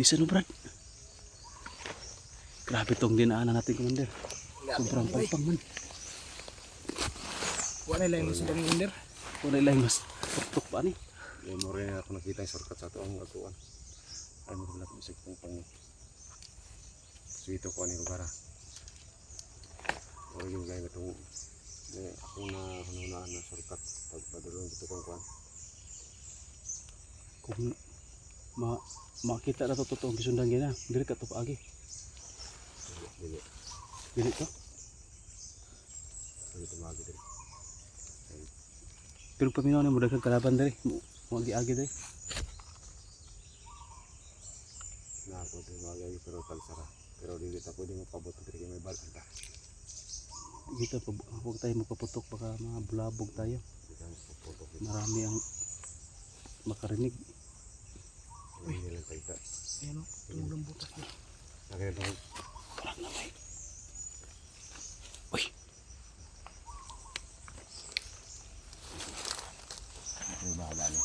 Bisa no Brad. Grabe tong dinaanan natin, Commander. Sobrang palpang man. Wala lang mas dami under. Wala lang mas tuktok pa ni. May mo rin ako nakita yung shortcut sa ito ang aguan. Ay mo rin ako isip kong pang suito ko ni lugar. O yung gaya itong akong nahanunaan na shortcut pagpadulong dito kong kuhan. Kung makita na to totoong gisundan gina, dili ka to paagi. Dili to. Dili tumagi diri. Pero paminaw ni mo daghang kalaban diri, mo giagi diri. Na ako tumagi pero kalsara. Pero dili ta pwede mapabot diri kay may balanta. Dito huwag tayo magpaputok, baka mabulabog tayo. Marami ang makarinig. Uy, nilang tagta. Ayan o, tumulang butas niya. Nakita ko. Parang namay. Uy! May bahala niya.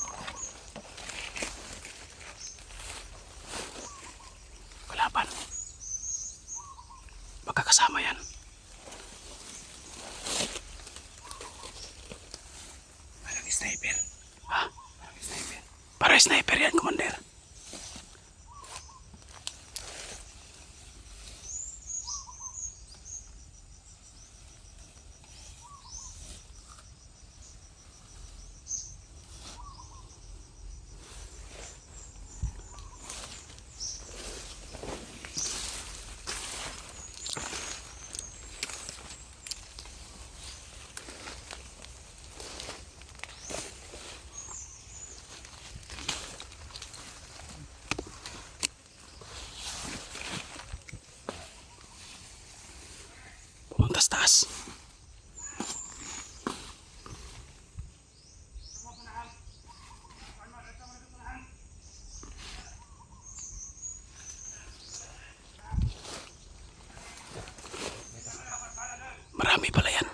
Kalaban. Magkakasama yan. Parang sniper. Ha? Parang sniper. Para sniper yan, Commander. Pumuntas taas. Marami pala yan.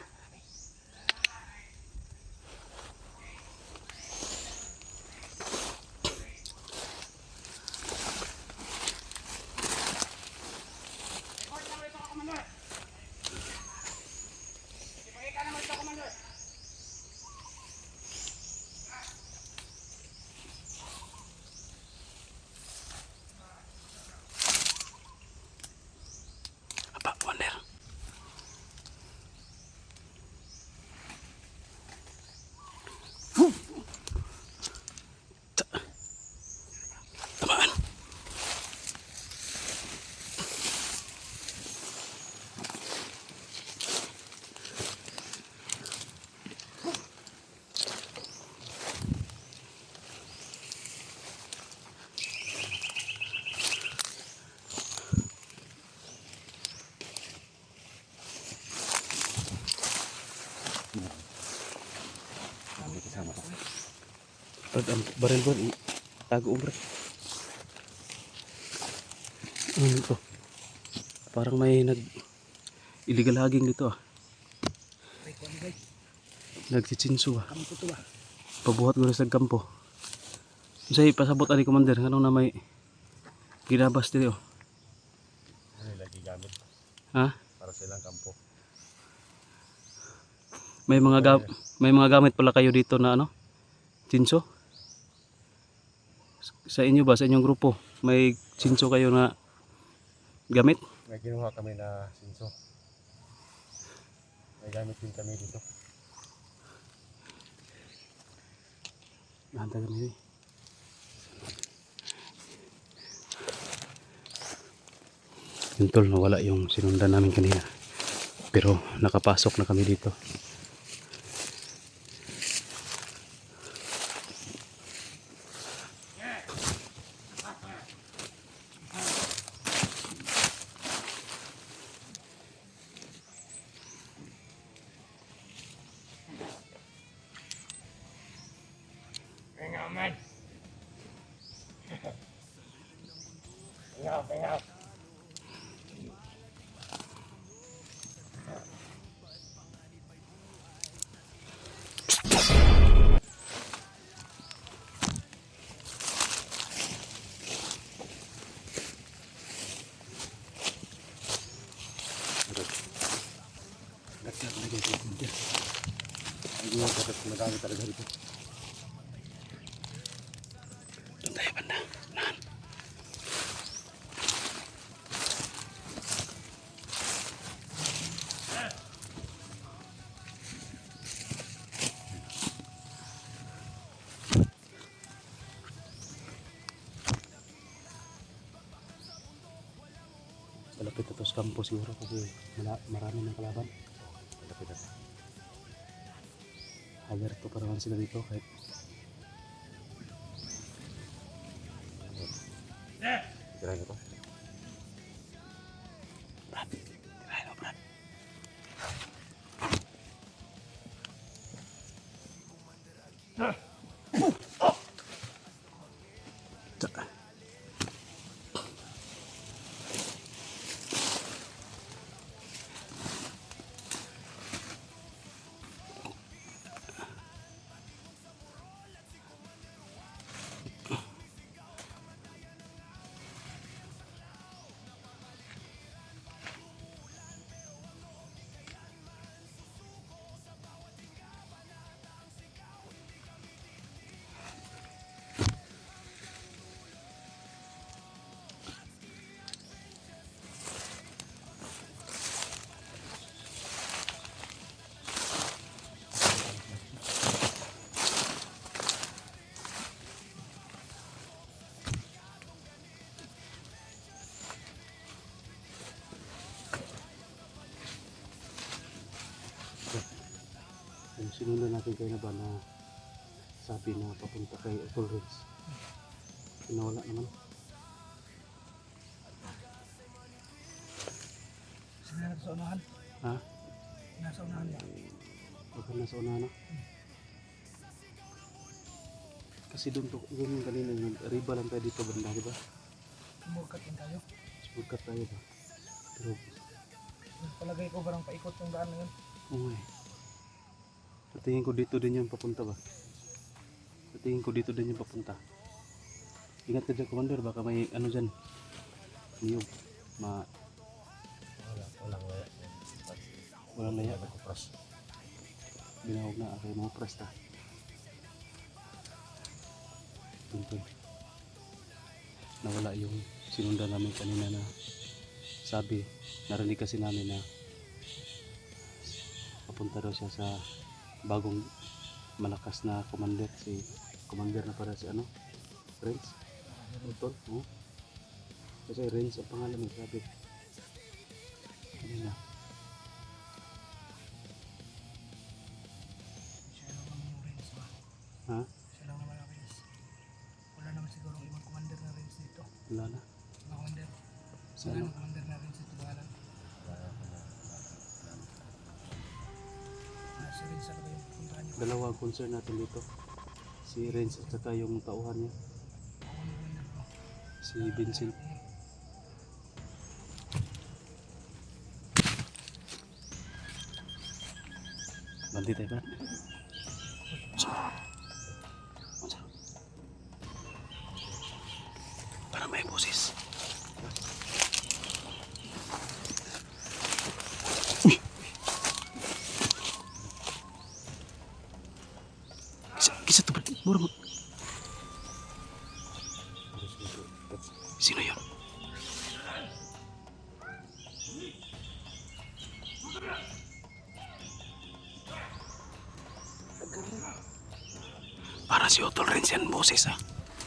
Apa, Commander? Tamaan. Brad, ang baril Brad, tago mo Brad. Ano ito? Parang may illegal haging dito ah. Ay, kuhan bay. Nagsitsinso ah. Kami ko ito ba? Pabuhat ko sa kampo. Say pasabot ani Commander, kanong na may ginabas dito. Ano lagi gamit Ha? para sa ilang kampo. May mga gamit pala kayo dito na ano? Tsinso? Sa inyo ba, sa inyong grupo, may tsinso kayo na gamit? May kinuha kami na sinso. May gamit din kami dito. Handa kami. Yung tol, nawala yung sinundan namin kanina. Pero nakapasok na kami dito. Pengaw man. Pengaw. Marami talaga dito. Doon tayo banda. Nahan. Malapit ito sa kampo siguro kasi marami ng kalaban. Malapit ito. Hagar to pa naman sila dito kahit Tirahin ko to. Brad. Tirahin mo, Brad. Yung sinundan natin kayo na ba na sabi na papunta kay Ethel Ridge. Pinawala naman. Sila na sa unahan. Ha? Nasa unahan ba? Baka nasa una na. Kasi doon yung kanina, riba lang tayo dito banda, di ba? Murkat din tayo. Sumurkat tayo ba? Pero, Palagay ko parang paikot yung daan na yun. umay. Patingin ko dito din yung papunta ba? Patingin ko dito din yung papunta. Ingat ka dyan, Commander. Baka may ano dyan. Niyog. Walang laya. Walang laya. Nakupras. Binawag na ako mga presta. Tuntud. Nawala yung sinundan namin kanina na sabi, narinig kasi namin na papunta daw siya sa bagong malakas na commander, si commander na para si ano? Renz? Utol? Oh. Kasi Renz ang pangalan mo, sabi. Kanina. Siya lang naman yung range ba? Ha? Siya lang naman ang range. Wala naman siguro ibang commander na range dito. Wala na. Mga commander. Sa Wala ano? nang commander na range dito bahalan. Si range sa yung puntahan niyo. Dalawa ang concern natin dito. Si Renz at saka yung tauhan niya. Ako yung commander ko. Si Vincent. Banti tayo ba? Para may boses. Uy! Kisa to ba? Mura mo. Sino yun? Para si Otol rin siyan boses ah.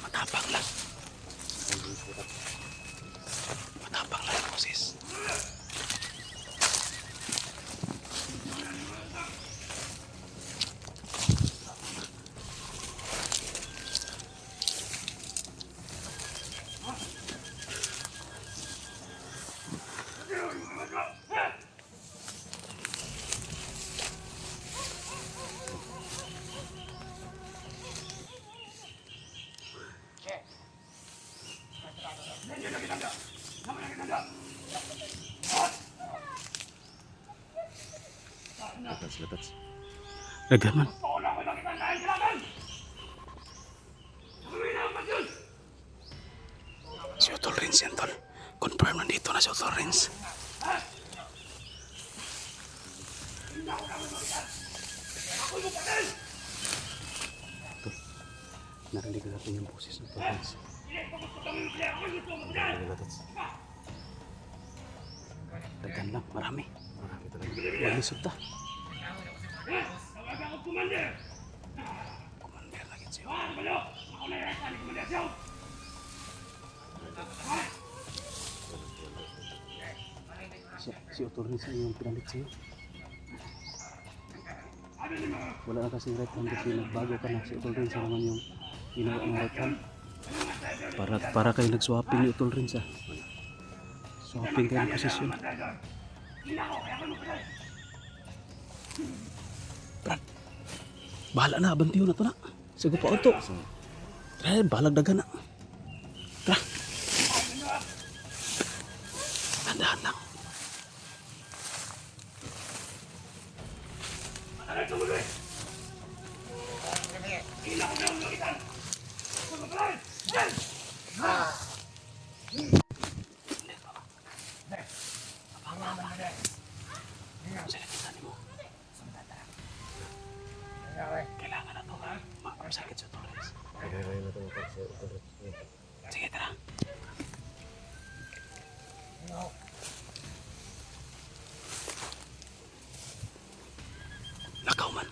Matapang lang. Matapang lang yung boses. Latats. Lagyan man. Si Otol Rins yan, tol. Confirm nandito na si Otol Rins. Narinig natin yung boses ng Torrens. Dagan lang, marami. Marami talaga. Maglisod ta. Commander lagi siya. Si Torrens yung pinalit sa'yo. Wala na kasing right hand kasi nagbago ka na. Si Torrens naman yung ginawa ng right hand. Para kayo nag-swapping ni Torrens ah. Swapping kayo ng posisyon. Brad, bahala na, abantiyo na to na. Sigo pa ito. Tara, balag daga na. Tara. Tandaan lang. Kailangan na to. Masakit sa Torres. Kailangan na ito sa Torres. Sige, tara. Lakaw man.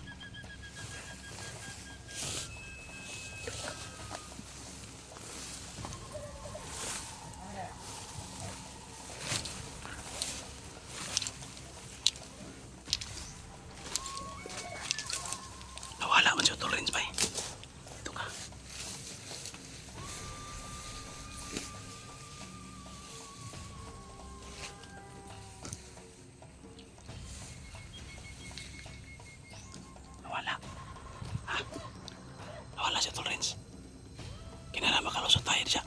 Nawala man siya Torrens ba? Ito ka. Nawala. Ha? Nawala siya Torrens. Kinala makalusot tayo siya.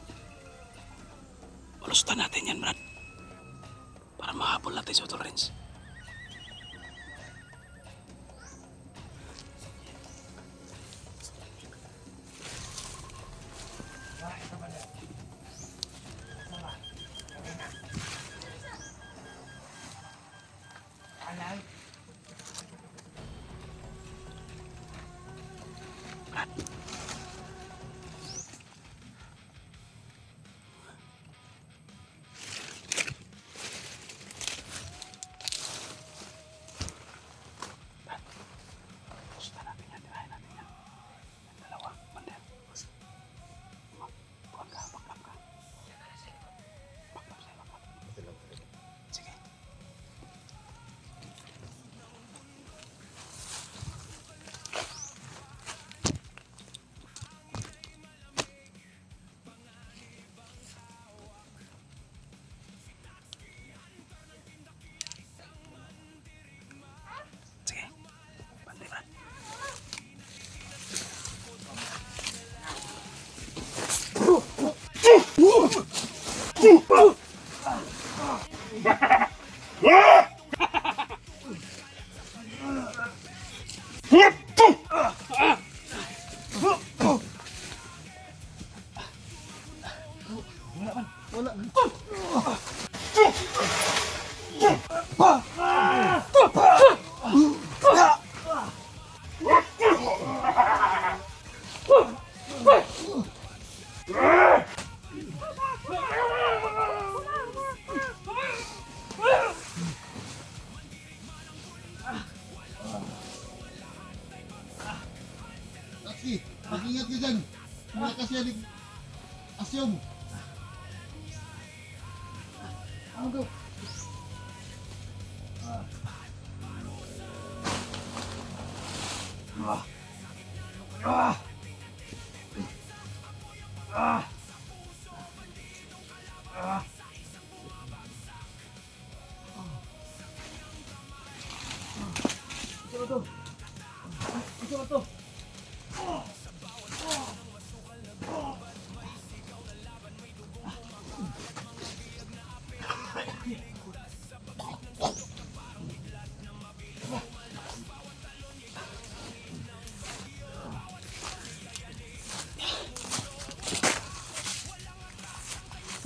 Malusutan natin yan, Brad. Para mahabol natin si Torrens. Brad. Brad. Gusto natin yan. Tirahin natin yan. Yung dalawa. Mandel. Bukan ka. Baklap ka. Baklap sa'yo. Baklap. Sige. Sige. Bantay, Brad. Taksi, mag-ingat ka dyan. Wala kasi yan asyong. Ano daw? Ito to. Ito to.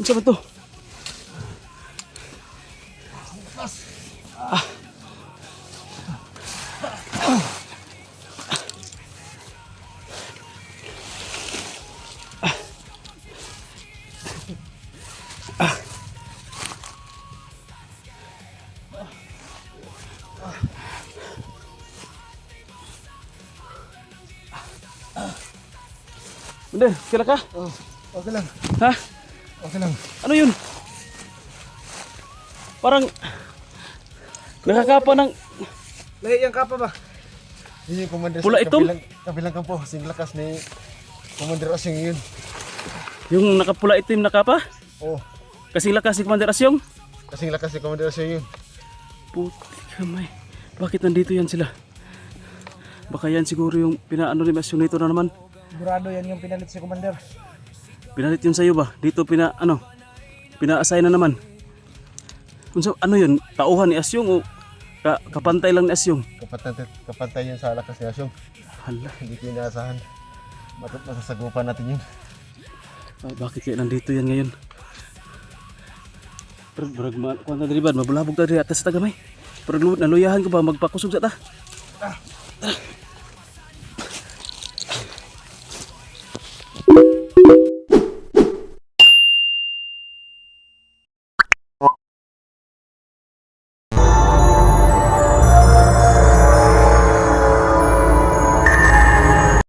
Unsa ba to? Commander, kila ka? Oh, okay lang. Ha? Okay lang. Ano yun? Parang nakakapa ng Lahi yung kapa ba? Yun yung commander Pula sa itom? kabilang kampo. Sing lakas ni Commander Asyong yun. yung nakapula itim na kapa? Oh, Kasing lakas si Commander Asyong? kasing lakas ni Commander Asyong yun. Puti kamay. Bakit nandito yan sila? Baka yan siguro yung pinaano ni Asyong nito na naman. Sigurado yan yung pinalit si Commander. Pinalit yun sa'yo ba? Dito pina-assign na naman. Ano yun? Tauhan ni Asyong o kapantay lang ni Asyong? Kapantay yun sa lakas ni Asyong. Hala. Hindi ko inaasahan. Masasagupan natin yun. Ay, bakit kaya nandito yan ngayon? Pero kung na diri ba, mabulabog ta diri atas sa tagamay. Pero naluyahan ko ba magpakusog sa ta?